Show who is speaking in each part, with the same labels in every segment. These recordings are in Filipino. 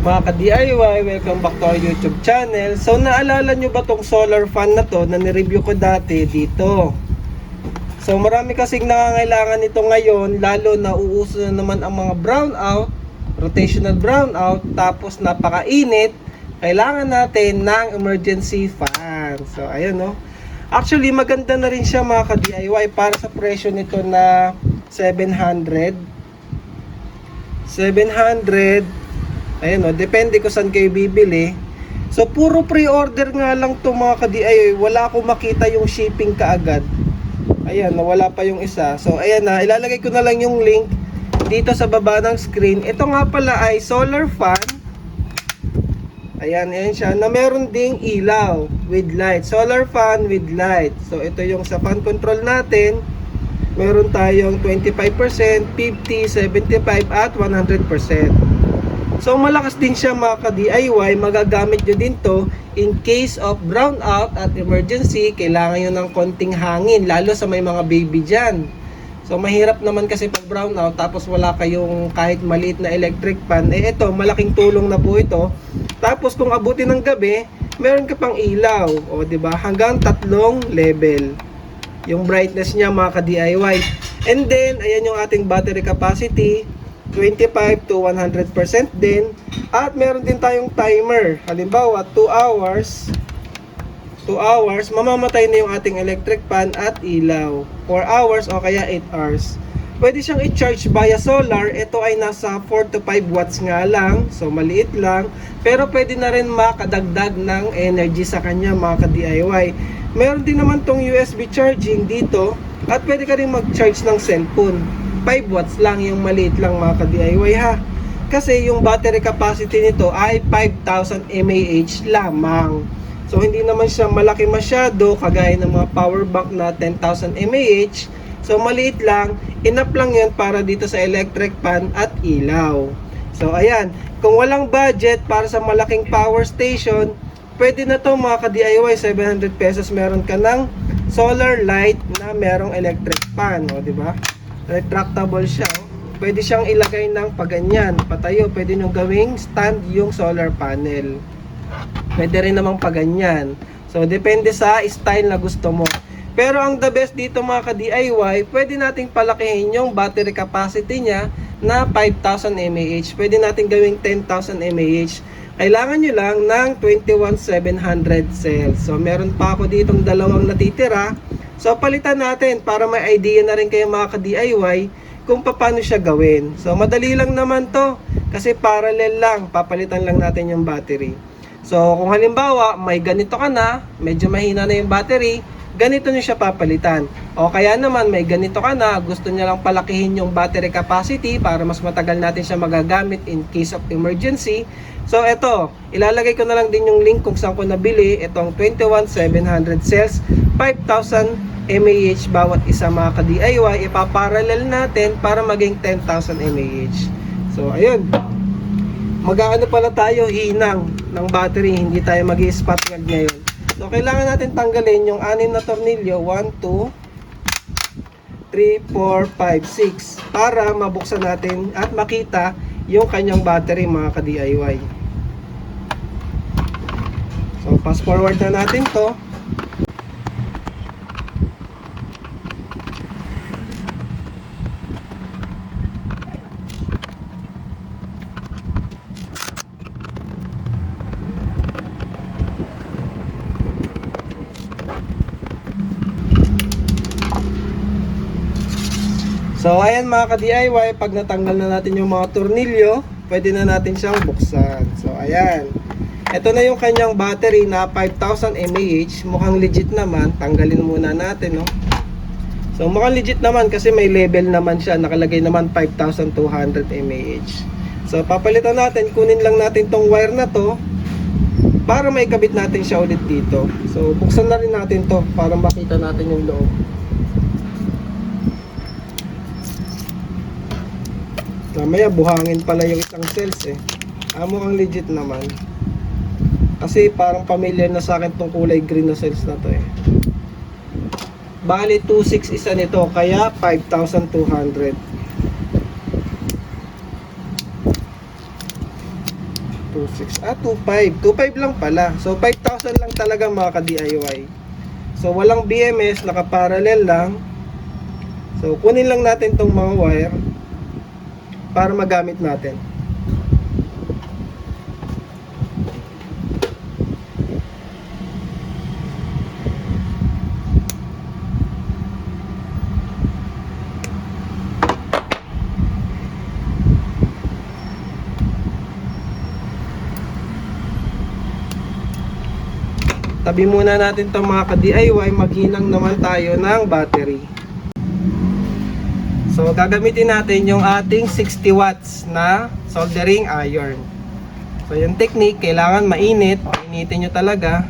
Speaker 1: Mga ka-DIY, welcome back to our YouTube channel. So naalala nyo ba tong solar fan na to na nireview ko dati dito? So marami kasing nangangailangan nito ngayon, lalo na uuso na naman ang mga brownout, rotational brownout, tapos napakainit. Kailangan natin ng emergency fan. So ayun no. Actually maganda na rin siya mga ka-DIY para sa presyo nito na 700. Ayan o, depende kung saan kayo bibili. So puro pre-order nga lang to mga ka-DIY. Wala akong makita yung shipping kaagad. Ayan, wala pa yung isa. So ayan na, ilalagay ko na lang yung link dito sa baba ng screen. Ito nga pala ay solar fan. Ayan, ayan siya, na meron ding ilaw with light. Solar fan with light. So ito yung sa fan control natin. Meron tayong 25%, 50, 75 at 100%. So malakas din siya mga ka-DIY, magagamit nyo din to in case of brownout at emergency. Kailangan nyo ng konting hangin, lalo sa may mga baby dyan. So mahirap naman kasi pag brownout tapos wala kayong kahit maliit na electric fan. Eh ito, malaking tulong na po ito. Tapos kung abutin ng gabi, meron ka pang ilaw, o diba? Hanggang 3 level yung brightness niya mga ka-DIY. And then ayan yung ating battery capacity, 25 to 100% din. At meron din tayong timer. Halimbawa 2 hours mamamatay na yung ating electric fan at ilaw. 4 hours o kaya 8 hours. Pwede siyang i-charge via solar. Ito ay nasa 4 to 5 watts nga lang, so maliit lang, pero pwede na rin makadagdag ng energy sa kanya mga ka-DIY. Meron din naman tong USB charging dito, at pwede ka rin mag-charge ng cellphone. 5 watts lang, yung maliit lang mga ka-DIY ha. Kasi yung battery capacity nito ay 5,000 mAh lamang. So hindi naman siya malaki masyado kagaya ng mga power bank na 10,000 mAh. So maliit lang, enough lang yun para dito sa electric fan at ilaw. So ayan, kung walang budget para sa malaking power station, pwede na to mga ka-DIY, 700 pesos meron ka ng solar light na merong electric fan, o di ba? Retractable siya, oh. Pwede siyang ilagay ng paganyan, patayo, pwede nyo gawing stand yung solar panel. Pwede rin namang paganyan. So depende sa style na gusto mo. Pero ang the best dito mga ka-DIY, pwede nating palakihin yung battery capacity niya na 5,000 mAh. Pwede nating gawing 10,000 mAh. Kailangan nyo lang ng 21,700 cells. So meron pa ako ditong dalawang natitira. So palitan natin para may idea na rin kayo mga ka-DIY kung paano siya gawin. So madali lang naman to kasi parallel lang, papalitan lang natin yung battery. So kung halimbawa may ganito ka na, medyo mahina na yung battery, ganito nyo siya papalitan. O kaya naman may ganito ka na, gusto nyo lang palakihin yung battery capacity para mas matagal natin siya magagamit in case of emergency. So eto, ilalagay ko na lang din yung link kung saan ko nabili itong 21,700 cells, 5,000 mAh bawat isa mga ka-DIY. Ipaparallel natin para maging 10,000 mAh. So ayun, mag-aano pala tayo, hinang ng battery, hindi tayo mag-i-spot weld ngayon. So kailangan natin tanggalin yung 6 na tornilyo, 1, 2, 3, 4, 5, 6 para mabuksan natin at makita yung kanyang battery mga ka-DIY. So fast forward na natin to. So ayan mga ka-DIY, pag natanggal na natin yung mga tornilyo, pwede na natin siyang buksan. So ayan, ito na yung kanyang battery na 5,000 mAh. Mukhang legit naman, tanggalin muna natin, no? So mukhang legit naman kasi may label naman siya, nakalagay naman 5,200 mAh. So papalitan natin, kunin lang natin tong wire na to para may kabit natin siya ulit dito. So buksan na rin natin to para makita natin yung loob. Mamaya buhangin pala yung isang cells eh. Mukhang legit naman. Kasi parang familiar na sa akin tong kulay green na cells na to eh. Bali 2.6 isa nito, kaya 5,200. 2.6. 2.5. 2.5 lang pala. So, 5,000 lang talaga mga ka-DIY. So, walang BMS, naka-parallel lang. So, kunin lang natin tong mga wire para magamit natin. Tabi muna natin itong mga ka-DIY, maghinang naman tayo ng battery. So gagamitin natin yung ating 60 watts na soldering iron. So yung technique, kailangan mainit, initin nyo talaga.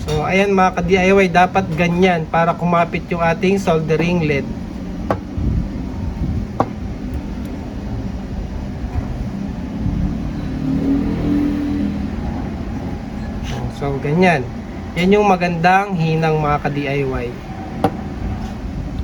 Speaker 1: So ayan mga ka-DIY, dapat ganyan para kumapit yung ating soldering lead. So ganyan. Yan yung magandang hinang mga ka-DIY.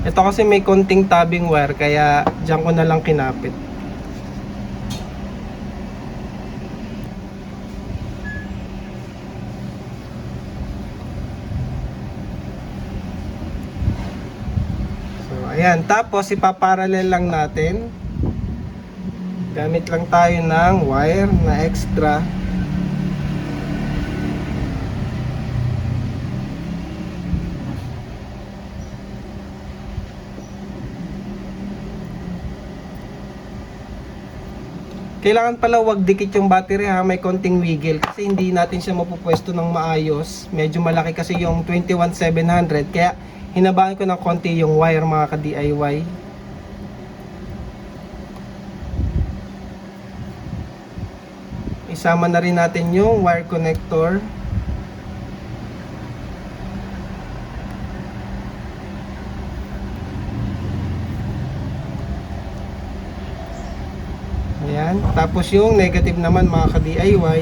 Speaker 1: Ito kasi may konting tabing wire, kaya diyan ko na lang kinapit. Ayan, tapos ipaparallel lang natin. Gamit lang tayo ng wire na extra. Kailangan pala wag dikit yung battery ha, may konting wiggle kasi hindi natin siya mapupwesto ng maayos. Medyo malaki kasi yung 21700, kaya hinabaan ko ng konti yung wire mga ka-DIY. Isama na rin natin yung wire connector. Ayan. Tapos yung negative naman mga ka-DIY.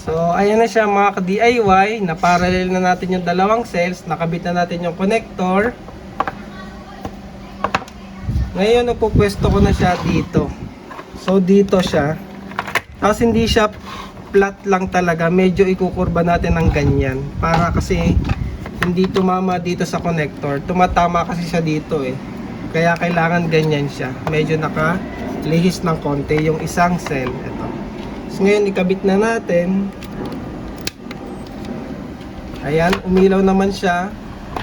Speaker 1: So ayan na siya mga ka-DIY, na parallel na natin yung dalawang cells, nakabit na natin yung connector. Ngayon napupwesto ko na siya dito. So dito siya. Tapos hindi siya flat lang talaga, medyo ikukurba natin ng ganyan para kasi hindi tumama dito sa connector. Tumatama kasi siya dito eh. Kaya kailangan ganyan siya. Medyo nakalihis ng konti yung isang cell. Ito. So ngayon ikabit na natin. Ayan, umilaw naman siya.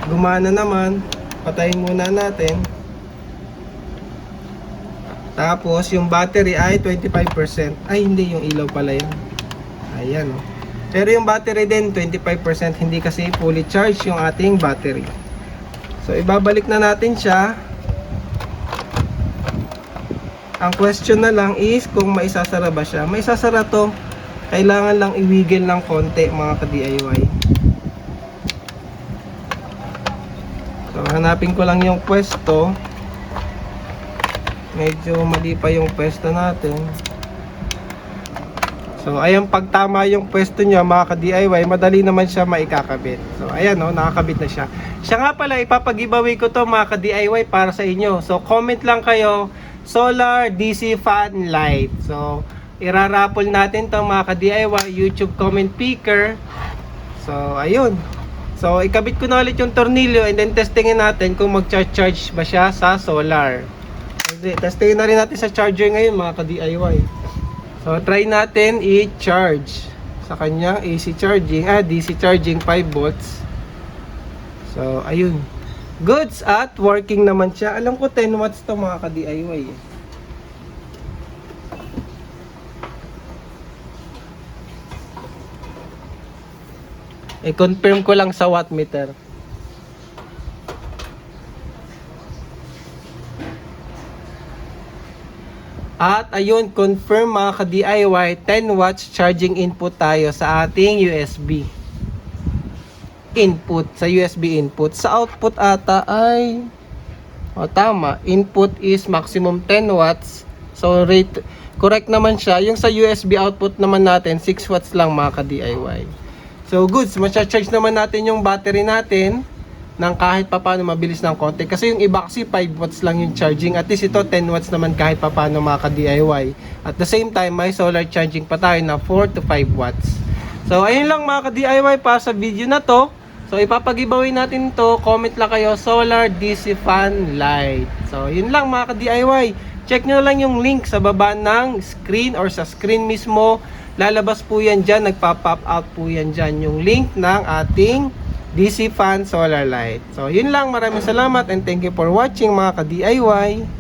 Speaker 1: Gumana naman. Patayin muna natin. Tapos yung battery ay 25%. Ay hindi, yung ilaw pala yan. Ayan oh. Pero yung battery din 25%, hindi kasi fully charged yung ating battery. So ibabalik na natin siya. Ang question na lang is kung maisasara ba siya. Maisasara to. Kailangan lang i-wiggle ng konti mga ka-DIY. So hanapin ko lang yung pwesto. Medyo mali pa yung pwesto natin. So ayan, pag tama yung pwesto niya mga ka-DIY, madali naman siya maikakabit. So ayan oh, nakakabit na siya. Siya nga pala, ipapag-giveaway ko to mga ka-DIY para sa inyo. So comment lang kayo, solar DC fan light. So iraraffle natin to mga ka-DIY, YouTube comment picker. So ayun. So, ikabit ko na ulit yung tornilyo and then testingin natin kung mag-charge ba siya sa solar. Testingin na rin natin sa charger ngayon mga ka-DIY. So, try natin i-charge sa kanyang AC charging, DC charging 5 volts. So, ayun. Goods at working naman siya. Alam ko 10 watts to mga ka-DIY. I-confirm ko lang sa wattmeter. At ayun, confirm mga ka-DIY, 10 watts charging input tayo sa ating USB input. Sa USB input. Sa output ata ay tama, input is maximum 10 watts. So rate, correct naman siya. Yung sa USB output naman natin 6 watts lang mga ka-DIY. So goods, ma-charge naman natin yung battery natin ng kahit papaano mabilis ng konti. Kasi yung iba kasi 5 watts lang yung charging. At least ito 10 watts naman kahit papaano mga ka-DIY. At the same time, may solar charging pa tayo na 4 to 5 watts. So ayun lang mga ka-DIY para sa video na to. So ipapag-giveaway natin to. Comment lang kayo, solar DC fan light. So yun lang mga ka-DIY. Check nyo lang yung link sa baba ng screen or sa screen mismo. Lalabas po yan dyan, nagpa-pop out po yan dyan yung link ng ating DC fan solar light. So yun lang, maraming salamat and thank you for watching mga ka-DIY.